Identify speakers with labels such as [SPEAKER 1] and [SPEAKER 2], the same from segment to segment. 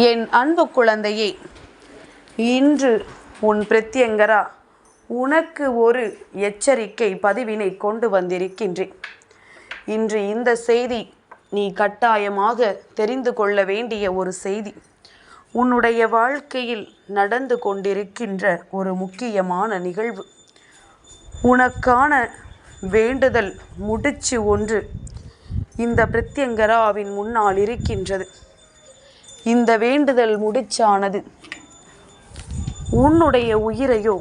[SPEAKER 1] என் அன்பு குழந்தையே, இன்று உன் பிரத்யங்கரா உனக்கு ஒரு எச்சரிக்கை பதிவினை கொண்டு வந்திருக்கின்றேன். இன்று இந்த செய்தி நீ கட்டாயமாக தெரிந்து கொள்ள வேண்டிய ஒரு செய்தி. உன்னுடைய வாழ்க்கையில் நடந்து கொண்டிருக்கின்ற ஒரு முக்கியமான நிகழ்வு. உனக்கான வேண்டுதல் முடிச்சு ஒன்று இந்த பிரத்யங்கராவின் முன்னால் இருக்கின்றது. இந்த வேண்டுதல் முடிச்சானது உன்னுடைய உயிரையோ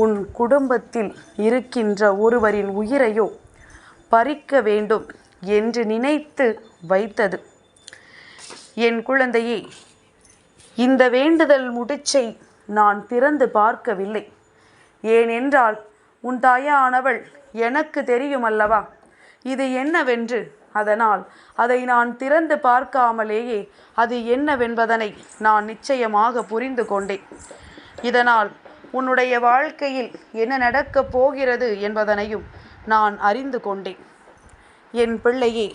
[SPEAKER 1] உன் குடும்பத்தில் இருக்கின்ற ஒருவரின் உயிரையோ பறிக்க வேண்டும் என்று நினைத்து வைத்தது. என் குழந்தையே, இந்த வேண்டுதல் முடிச்சை நான் திறந்து பார்க்கவில்லை. ஏனென்றால் உன் தாயானவள் எனக்கு தெரியும் அல்லவா இது என்னவென்று. அதனால் அதை நான் திறந்து பார்க்காமலேயே அது என்னவென்பதனை நான் நிச்சயமாக புரிந்து கொண்டேன். இதனால் உன்னுடைய வாழ்க்கையில் என்ன நடக்கப் போகிறது என்பதனையும் நான் அறிந்து கொண்டேன். என் பிள்ளையே,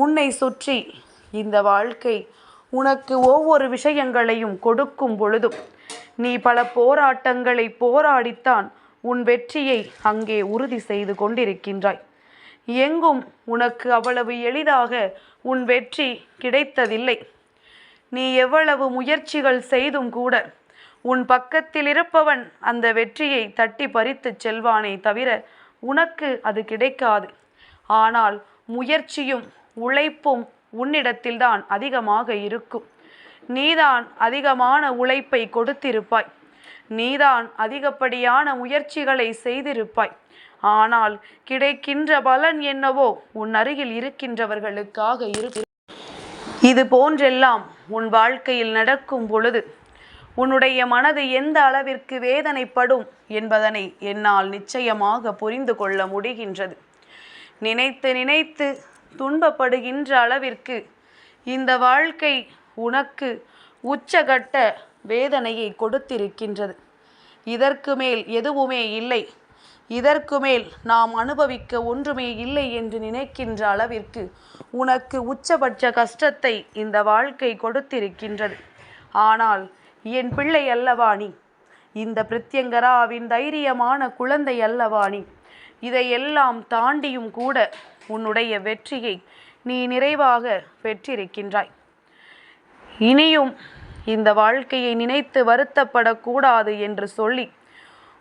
[SPEAKER 1] உன்னை சுற்றி இந்த வாழ்க்கை உனக்கு ஒவ்வொரு விஷயங்களையும் கொடுக்கும் பொழுதும் நீ பல போராட்டங்களை போராடித்தான் உன் வெற்றியை அங்கே உறுதி செய்து கொண்டிருக்கின்றாய். எங்கும் உனக்கு அவ்வளவு எளிதாக உன் வெற்றி கிடைத்ததில்லை. நீ எவ்வளவு முயற்சிகள் செய்தும் கூட உன் பக்கத்தில் இருப்பவன் அந்த வெற்றியை தட்டி பறித்து செல்வானே தவிர உனக்கு அது கிடைக்காது. ஆனால் முயற்சியும் உழைப்பும் உன்னிடத்தில்தான் அதிகமாக இருக்கும். நீதான் அதிகமான உழைப்பை கொடுத்திருப்பாய். நீதான் அதிகப்படியான முயற்சிகளை செய்திருப்பாய். ஆனால் கிடைக்கின்ற பலன் என்னவோ உன் அருகில் இருக்கின்றவர்களுக்காக இருக்கு. இது போன்றெல்லாம் உன் வாழ்க்கையில் நடக்கும் பொழுது உன்னுடைய மனது எந்த அளவிற்கு வேதனைப்படும் என்பதனை என்னால் நிச்சயமாக புரிந்து கொள்ள முடிகின்றது. நினைத்து நினைத்து துன்பப்படுகின்ற அளவிற்கு இந்த வாழ்க்கை உனக்கு உச்சகட்ட வேதனையை கொடுத்திருக்கின்றது. இதற்கு மேல் எதுவுமே இல்லை, இதற்கு மேல் நாம் அனுபவிக்க ஒன்றுமே இல்லை என்று நினைக்கின்ற அளவிற்கு உனக்கு உச்சபட்ச கஷ்டத்தை இந்த வாழ்க்கை கொடுத்திருக்கின்றது. ஆனால் என் பிள்ளை அல்லவா நீ, இந்த பிரத்யங்கராவின் தைரியமான குழந்தை அல்லவா நீ. இதையெல்லாம் தாண்டியும் கூட உன்னுடைய வெற்றியை நீ நிறைவாக பெற்றிருக்கின்றாய். இனியும் இந்த வாழ்க்கையை நினைத்து வருத்தப்படக்கூடாது என்று சொல்லி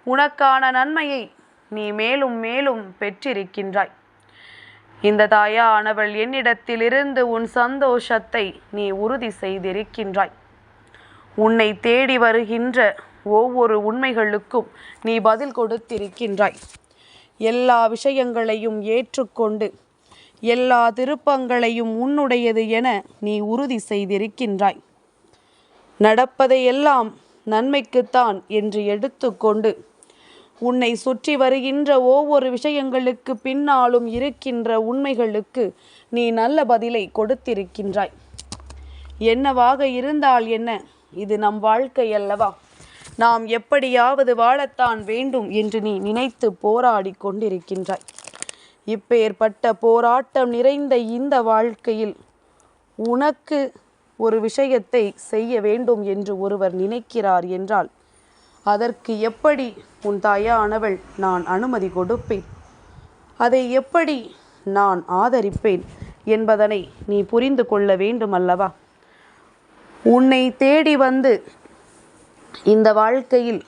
[SPEAKER 1] உனக்கான நன்மையை நீ மேலும் மேலும் பெற்றிருக்கின்றாய். இந்த தாயானவள் என்னிடத்திலிருந்து உன் சந்தோஷத்தை நீ உறுதி செய்திருக்கின்றாய். உன்னை தேடி வருகின்ற ஒவ்வொரு உண்மைகளுக்கும் நீ பதில் கொடுத்திருக்கின்றாய். எல்லா விஷயங்களையும் ஏற்றுக்கொண்டு எல்லா திருப்பங்களையும் உன்னுடையது என நீ உறுதி செய்திருக்கின்றாய். நடப்பதையெல்லாம் நன்மைக்குத்தான் என்று எடுத்துக்கொண்டு உன்னை சுற்றி வருகின்ற ஒவ்வொரு விஷயங்களுக்கு பின்னாலும் இருக்கின்ற உண்மைகளுக்கு நீ நல்ல பதிலை கொடுத்திருக்கின்றாய். என்னவாக இருந்தால் என்ன, இது நம் வாழ்க்கை அல்லவா, நாம் எப்படியாவது வாழத்தான் வேண்டும் என்று நீ நினைத்து போராடி கொண்டிருக்கின்றாய். இப்பேற்பட்ட போராட்டம் நிறைந்த இந்த வாழ்க்கையில் உனக்கு ஒரு விஷயத்தை செய்ய வேண்டும் என்று ஒருவர் நினைக்கிறார் என்றால் அதற்கு எப்படி உன் தாயானவள் நான் அனுமதி கொடுப்பேன், அதை எப்படி நான் ஆதரிப்பேன் என்பதனை நீ புரிந்து கொள்ள வேண்டும் அல்லவா. உன்னை தேடி வந்து இந்த வாழ்க்கையில்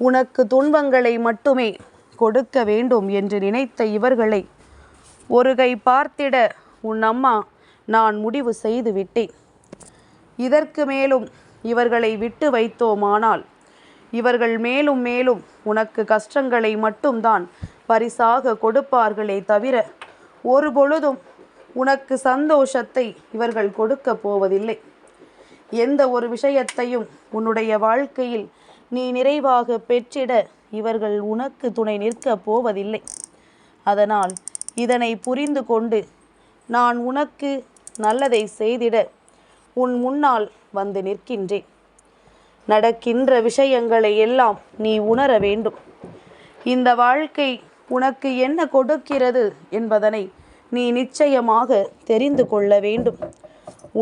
[SPEAKER 1] உனக்கு துன்பங்களை மட்டுமே கொடுக்க வேண்டும் என்று நினைத்த இவர்களை ஒரு கை பார்த்திட உன் அம்மா நான் முடிவு செய்து விட்டேன். இதற்கு மேலும் இவர்களை விட்டு வைத்தோமானால் இவர்கள் மேலும் மேலும் உனக்கு கஷ்டங்களை மட்டும்தான் பரிசாக கொடுப்பார்களே தவிர ஒரு பொழுதும் உனக்கு சந்தோஷத்தை இவர்கள் கொடுக்க போவதில்லை. எந்த ஒரு விஷயத்தையும் உன்னுடைய வாழ்க்கையில் நீ நிறைவாக பெற்றிட இவர்கள் உனக்கு துணை நிற்க போவதில்லை. அதனால் இதனை புரிந்து கொண்டு நான் உனக்கு நல்லதை செய்திட உன் முன்னால் வந்து நிற்கின்றேன். நடக்கின்ற விஷயங்களை எல்லாம் நீ உணர வேண்டும். இந்த வாழ்க்கை உனக்கு என்ன கொடுக்கிறது என்பதனை நீ நிச்சயமாக தெரிந்து கொள்ள வேண்டும்.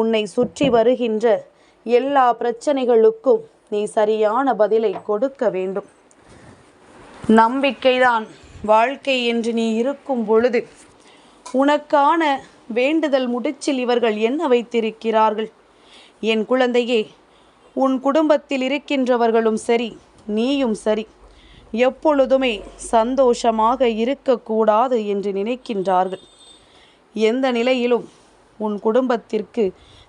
[SPEAKER 1] உன்னை சுற்றி வருகின்ற எல்லா பிரச்சனைகளுக்கும் நீ சரியான பதிலை கொடுக்க வேண்டும். நம்பிக்கைதான் வாழ்க்கை என்று நீ இருக்கும் பொழுது உனக்கான வேண்டுதல் முடிச்சில் இவர்கள் என்ன வைத்திருக்கிறார்கள்? என் குழந்தையே, உன் குடும்பத்தில் இருக்கின்றவர்களும் சரி, நீயும் சரி, எப்பொழுதுமே சந்தோஷமாக இருக்கக்கூடாது என்று நினைக்கின்றார்கள். எந்த நிலையிலும் உன் குடும்பத்திற்கு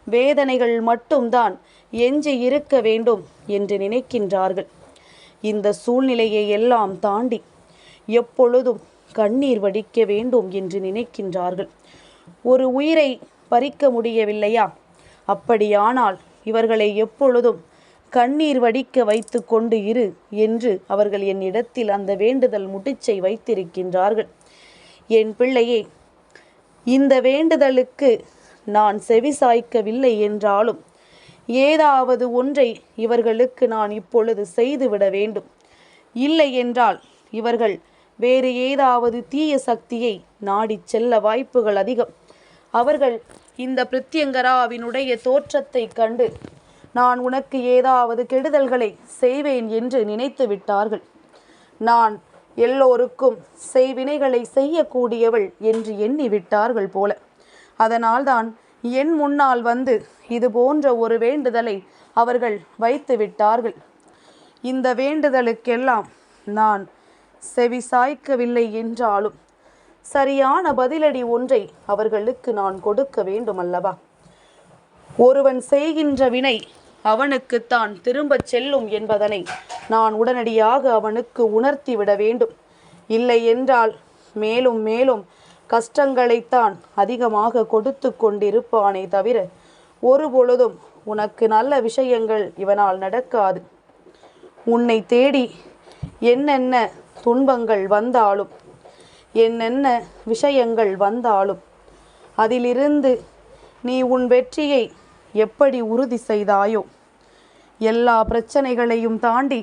[SPEAKER 1] வேதனைகள் மட்டும்தான் எஞ்சி இருக்க வேண்டும் என்று நினைக்கின்றார்கள். இந்த சூழ்நிலையை எல்லாம் தாண்டி எப்பொழுதும் கண்ணீர் வடிக்க வேண்டும் என்று நினைக்கின்றார்கள். ஒரு உயிரை பறிக்க முடியவில்லையா? அப்படியானால் இவர்களை எப்பொழுதும் கண்ணீர் வடிக்க வைத்து கொண்டு இரு என்று அவர்கள் என்னிடத்தில் அந்த வேண்டுதல் முடிச்சை வைத்திருக்கின்றார்கள். என் பிள்ளையே, இந்த வேண்டுதலுக்கு நான் செவிசாய்க்கவில்லை என்றாலும் ஏதாவது ஒன்றை இவர்களுக்கு நான் இப்பொழுது செய்துவிட வேண்டும். இல்லை என்றால் இவர்கள் வேறு ஏதாவது தீய சக்தியை நாடிச் செல்ல வாய்ப்புகள் அதிகம். அவர்கள் இந்த பிரித்யங்கராவினுடைய தோற்றத்தை கண்டு நான் உனக்கு ஏதாவது கெடுதல்களை செய்வேன் என்று நினைத்து விட்டார்கள். நான் எல்லோருக்கும் செய்வினைகளை செய்யக்கூடியவள் என்று எண்ணி விட்டார்கள் போல. அதனால்தான் என் முன்னால் வந்து இது போன்ற ஒரு வேண்டுதலை அவர்கள் வைத்து விட்டார்கள். இந்த வேண்டுதலுக்கெல்லாம் நான் செவி சாய்க்கவில்லை என்றாலும் சரியான பதிலடி ஒன்றை அவர்களுக்கு நான் கொடுக்க வேண்டும் அல்லவா? ஒருவன் செய்கின்ற வினை அவனுக்குத்தான் திரும்பச் செல்லும் என்பதனை நான் உடனடியாக அவனுக்கு உணர்த்திவிட வேண்டும். இல்லை என்றால் மேலும் மேலும் கஷ்டங்களைத்தான் அதிகமாக கொடுத்து கொண்டிருப்பானே தவிர ஒருபொழுதும் உனக்கு நல்ல விஷயங்கள் இவனால் நடக்காது. உன்னை தேடி என்னென்ன துன்பங்கள் வந்தாலும், என்னென்ன விஷயங்கள் வந்தாலும், அதிலிருந்து நீ உன் வெற்றியை எப்படி உறுதி செய்தாயோ, எல்லா பிரச்சனைகளையும் தாண்டி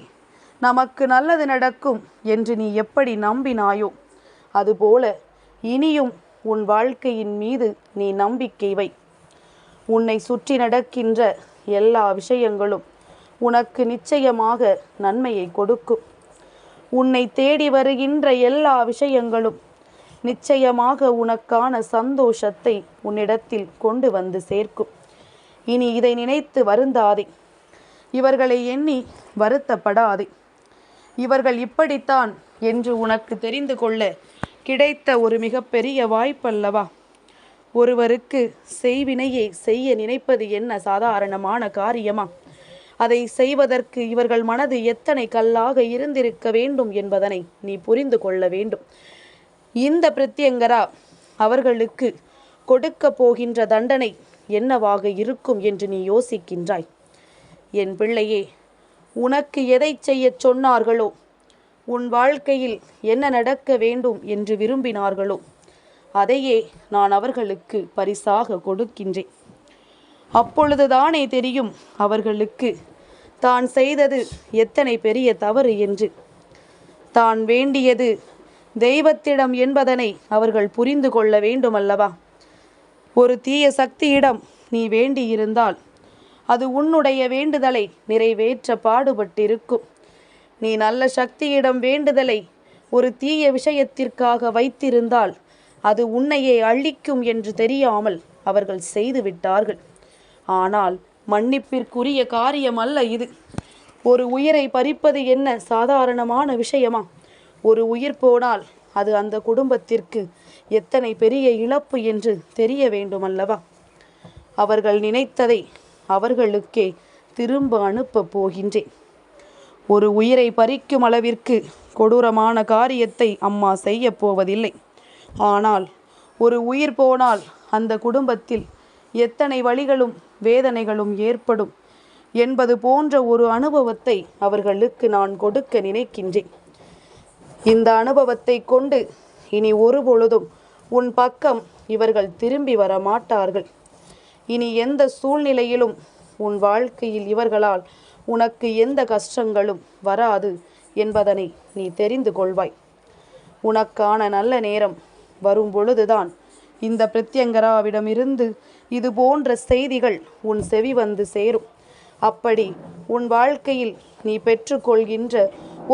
[SPEAKER 1] நமக்கு நல்லது நடக்கும் என்று நீ எப்படி நம்பினாயோ, அதுபோல இனியும் உன் வாழ்க்கையின் மீது நீ நம்பிக்கை வை. உன்னை சுற்றி நடக்கின்ற எல்லா விஷயங்களும் உனக்கு நிச்சயமாக நன்மையை கொடுக்கும். உன்னை தேடி வருகின்ற எல்லா விஷயங்களும் நிச்சயமாக உனக்கான சந்தோஷத்தை உன்னிடத்தில் கொண்டு வந்து சேர்க்கும். இனி இதை நினைத்து வருந்தாதே. இவர்களை எண்ணி வருத்தப்படாதே. இவர்கள் இப்படித்தான் என்று உனக்கு தெரிந்து கொள்ள கிடைத்த ஒரு மிகப்பெரிய வாய்ப்பல்லவா? ஒருவருக்கு செய்வினையை செய்ய நினைப்பது என்ன சாதாரணமான காரியமா? அதை செய்வதற்கு இவர்கள் மனது எத்தனை கல்லாக இருந்திருக்க வேண்டும் என்பதனை நீ புரிந்து கொள்ள வேண்டும். இந்த பிரித்யங்கரா அவர்களுக்கு கொடுக்க போகின்ற தண்டனை என்னவாக இருக்கும் என்று நீ யோசிக்கின்றாய்? என் பிள்ளையே, உனக்கு எதை செய்ய சொன்னார்களோ, உன் வாழ்க்கையில் என்ன நடக்க வேண்டும் என்று விரும்பினார்களோ அதையே நான் அவர்களுக்கு பரிசாக கொடுக்கின்றேன். அப்பொழுதுதானே தெரியும் அவர்களுக்கு தான் செய்தது எத்தனை பெரிய தவறு என்று. தான் வேண்டியது தெய்வத்திடம் என்பதனை அவர்கள் புரிந்து கொள்ள வேண்டுமல்லவா? ஒரு தீய சக்தியிடம் நீ வேண்டியிருந்தால் அது உன்னுடைய வேண்டுதலை நிறைவேற்ற பாடுபட்டிருக்கும். நீ நல்ல சக்தியிடம் வேண்டுதலை ஒரு தீய விஷயத்திற்காக வைத்திருந்தால் அது உன்னையே அழிக்கும் என்று தெரியாமல் அவர்கள் செய்து விட்டார்கள். ஆனால் மன்னிப்பிற்குரிய காரியம் அல்ல இது. ஒரு உயிரை பறிப்பது என்ன சாதாரணமான விஷயமா? ஒரு உயிர் போனால் அது அந்த குடும்பத்திற்கு எத்தனை பெரிய இழப்பு என்று தெரிய வேண்டுமல்லவா? அவர்கள் நினைத்ததை அவர்களுக்கே திரும்ப அனுப்பப் போகின்றேன். ஒரு உயிரை பறிக்கும் அளவிற்கு கொடூரமான காரியத்தை அம்மா செய்ய போவதில்லை. ஆனால் ஒரு உயிர் போனால் அந்த குடும்பத்தில் எத்தனை வலிகளும் வேதனைகளும் ஏற்படும் என்பது போன்ற ஒரு அனுபவத்தை அவர்களுக்கு நான் கொடுக்க நினைக்கின்றேன். இந்த அனுபவத்தை கொண்டு இனி ஒருபொழுதும் உன் பக்கம் இவர்கள் திரும்பி வர மாட்டார்கள். இனி எந்த சூழ்நிலையிலும் உன் வாழ்க்கையில் இவர்களால் உனக்கு எந்த கஷ்டங்களும் வராது என்பதனை நீ தெரிந்து கொள்வாய். உனக்கான நல்ல நேரம் வரும் பொழுதுதான் இந்த பிரத்யங்கராவிடமிருந்து இது போன்ற செய்திகள் உன் செவி வந்து சேரும். அப்படி உன் வாழ்க்கையில் நீ பெற்றுக்கொள்கின்ற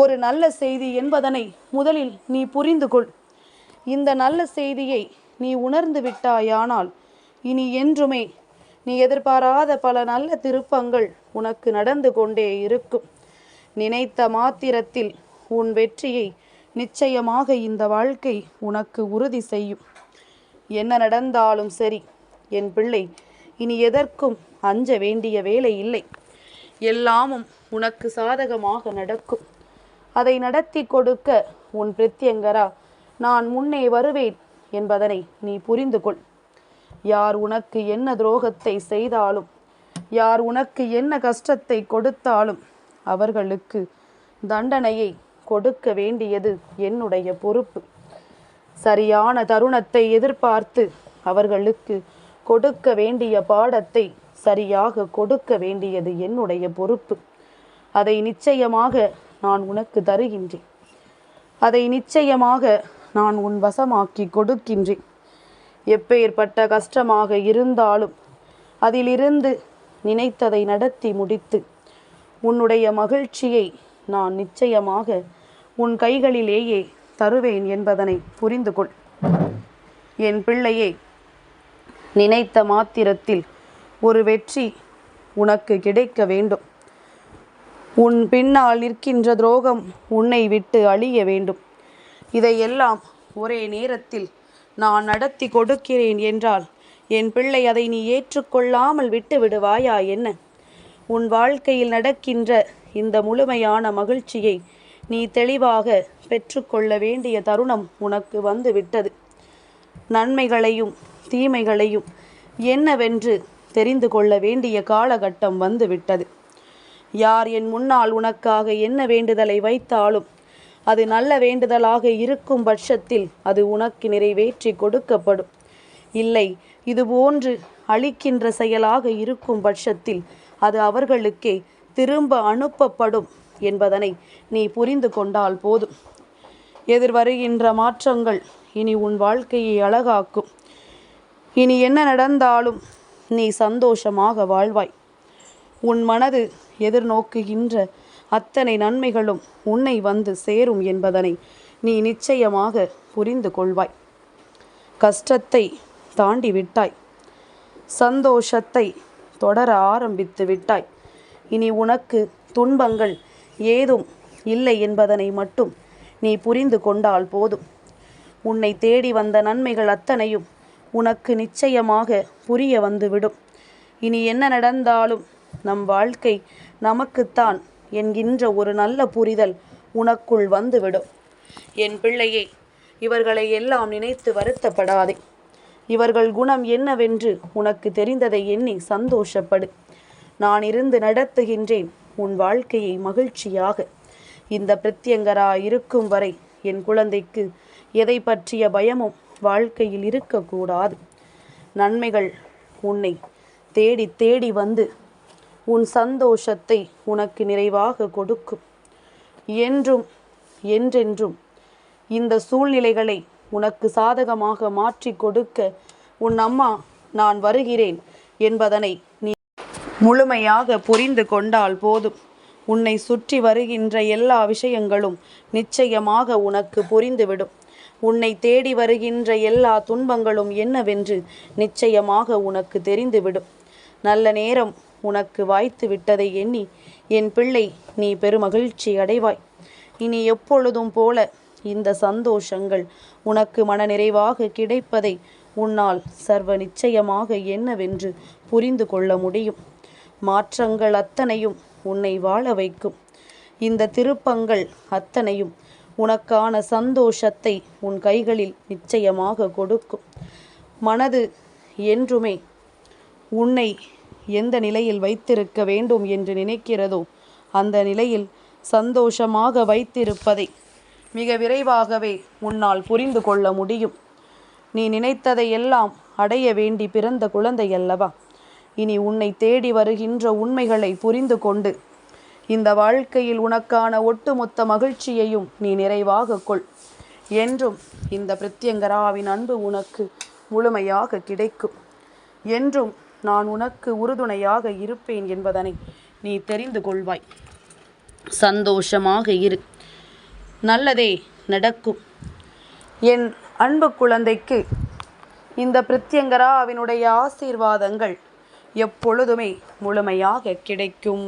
[SPEAKER 1] ஒரு நல்ல செய்தி என்பதனை முதலில் நீ புரிந்து கொள். இந்த நல்ல செய்தியை நீ உணர்ந்து விட்டாயானால் இனி என்றுமே நீ எதிர்பாராத பல நல்ல திருப்பங்கள் உனக்கு நடந்து கொண்டே இருக்கும். நினைத்த மாத்திரத்தில் உன் வெற்றியை நிச்சயமாக இந்த வாழ்க்கை உனக்கு உறுதி செய்யும். என்ன நடந்தாலும் சரி என் பிள்ளை, இனி எதற்கும் அஞ்ச வேண்டிய வேலை இல்லை. எல்லாமும் உனக்கு சாதகமாக நடக்கும். அதை நடத்தி கொடுக்க உன் பிரத்யங்கரா நான் முன்னே வருவேன் என்பதனை நீ புரிந்து கொள். யார் உனக்கு என்ன துரோகத்தை செய்தாலும், யார் உனக்கு என்ன கஷ்டத்தை கொடுத்தாலும் அவர்களுக்கு தண்டனையை கொடுக்க வேண்டியது என்னுடைய பொறுப்பு. சரியான தருணத்தை எதிர்பார்த்து அவர்களுக்கு கொடுக்க வேண்டிய பாடத்தை சரியாக கொடுக்க வேண்டியது என்னுடைய பொறுப்பு. அதை நிச்சயமாக நான் உனக்கு தருகின்றேன். அதை நிச்சயமாக நான் உன் வசமாக்கி கொடுக்கின்றேன். எப்பேற்பட்ட கஷ்டமாக இருந்தாலும் அதிலிருந்து நினைத்ததை நடத்தி முடித்து உன்னுடைய மகிழ்ச்சியை நான் நிச்சயமாக உன் கைகளிலேயே தருவேன் என்பதனை புரிந்து கொள். என் பிள்ளையே, நினைத்த மாத்திரத்தில் ஒரு வெற்றி உனக்கு கிடைக்க வேண்டும். உன் பின்னால் நிற்கின்ற துரோகம் உன்னை விட்டு அழிய வேண்டும். இதையெல்லாம் ஒரே நேரத்தில் நான் நடத்தி கொடுக்கிறேன் என்றால் என் பிள்ளை, அதை நீ ஏற்றுக்கொள்ளாமல் விட்டு விடுவாயா என்ன? உன் வாழ்க்கையில் நடக்கின்ற இந்த முழுமையான மகிழ்ச்சியை நீ தெளிவாக பெற்றுக்கொள்ள வேண்டிய தருணம் உனக்கு வந்து விட்டது. நன்மைகளையும் தீமைகளையும் என்னவென்று தெரிந்து கொள்ள வேண்டிய காலகட்டம் வந்து விட்டது. யார் என் முன்னால் உனக்காக என்ன வேண்டுதலை வைத்தாலும் அது நல்ல வேண்டுதலாக இருக்கும் பட்சத்தில் அது உனக்கு நிறைவேற்றி கொடுக்கப்படும். இல்லை, இதுபோன்று அழிக்கின்ற செயலாக இருக்கும் பட்சத்தில் அது அவர்களுக்கே திரும்ப அனுப்பப்படும் என்பதனை நீ புரிந்து கொண்டால் போதும். எதிர்வருகின்ற மாற்றங்கள் இனி உன் வாழ்க்கையை அழகாக்கும். இனி என்ன நடந்தாலும் நீ சந்தோஷமாக வாழ்வாய். உன் மனது எதிர்நோக்குகின்ற அத்தனை நன்மைகளும் உன்னை வந்து சேரும் என்பதனை நீ நிச்சயமாக புரிந்து கொள்வாய். கஷ்டத்தை தாண்டி விட்டாய், சந்தோஷத்தை தொடர ஆரம்பித்து விட்டாய். இனி உனக்கு துன்பங்கள் ஏதும் இல்லை என்பதனை மட்டும் நீ புரிந்து கொண்டால் போதும். உன்னை தேடி வந்த நன்மைகள் அத்தனையும் உனக்கு நிச்சயமாக புரிய வந்துவிடும். இனி என்ன நடந்தாலும் நம் வாழ்க்கை நமக்குத்தான் என்கின்ற ஒரு நல்ல புரிதல் உனக்குள் வந்துவிடும். என் பிள்ளையே, இவர்களை எல்லாம் நினைத்து வருத்தப்படாதே. இவர்கள் குணம் என்னவென்று உனக்கு தெரிந்ததை எண்ணி சந்தோஷப்படு. நான் இருந்து நடத்துகின்றேன் உன் வாழ்க்கையை மகிழ்ச்சியாக. இந்த பிரத்யங்கரா இருக்கும் வரை என் குழந்தைக்கு எதை பற்றிய பயமும் வாழ்க்கையில் இருக்கக்கூடாது. நன்மைகள் உன்னை தேடி தேடி வந்து உன் சந்தோஷத்தை உனக்கு நிறைவாக கொடுக்கும். என்றும் என்றென்றும் இந்த சூழ்நிலைகளை உனக்கு சாதகமாக மாற்றி கொடுக்க உன் அம்மா நான் வருகிறேன் என்பதனை நீ முழுமையாக புரிந்து கொண்டால் போதும். உன்னை சுற்றி வருகின்ற எல்லா விஷயங்களும் நிச்சயமாக உனக்கு புரிந்துவிடும். உன்னை தேடி வருகின்ற எல்லா துன்பங்களும் என்னவென்று நிச்சயமாக உனக்கு தெரிந்துவிடும். நல்ல நேரம் உனக்கு வாய்த்து விட்டதை எண்ணி என் பிள்ளை நீ பெருமகிழ்ச்சி அடைவாய். இனி எப்பொழுதும் போல இந்த சந்தோஷங்கள் உனக்கு மனநிறைவாக கிடைப்பதை உன்னால் சர்வ நிச்சயமாக என்னவென்று புரிந்து கொள்ள முடியும். மாற்றங்கள் அத்தனையும் உன்னை வாழ வைக்கும். இந்த திருப்பங்கள் அத்தனையும் உனக்கான சந்தோஷத்தை உன் கைகளில் நிச்சயமாக கொடுக்கும். மனது என்றுமே உன்னை எந்த நிலையில் வைத்திருக்க வேண்டும் என்று நினைக்கிறதோ அந்த நிலையில் சந்தோஷமாக வைத்திருப்பதை மிக விரைவாகவே உன்னால் புரிந்து கொள்ள முடியும். நீ நினைத்ததை எல்லாம் அடைய வேண்டி பிறந்த குழந்தை அல்லவா? இனி உன்னை தேடி வருகின்ற உண்மைகளை புரிந்து கொண்டு இந்த வாழ்க்கையில் உனக்கான ஒட்டுமொத்த மகிழ்ச்சியையும் நீ நிறைவாக கொள். என்றும் இந்த பிரத்யங்கராவின் அன்பு உனக்கு முழுமையாக கிடைக்கும். என்றும் நான் உனக்கு உறுதுணையாக இருப்பேன் என்பதனை நீ தெரிந்து கொள்வாய். சந்தோஷமாக இரு, நல்லதே நடக்கும். என் அன்பு குழந்தைக்கு இந்த பிரித்யங்கராவினுடைய ஆசீர்வாதங்கள் எப்பொழுதுமே முழுமையாக கிடைக்கும்.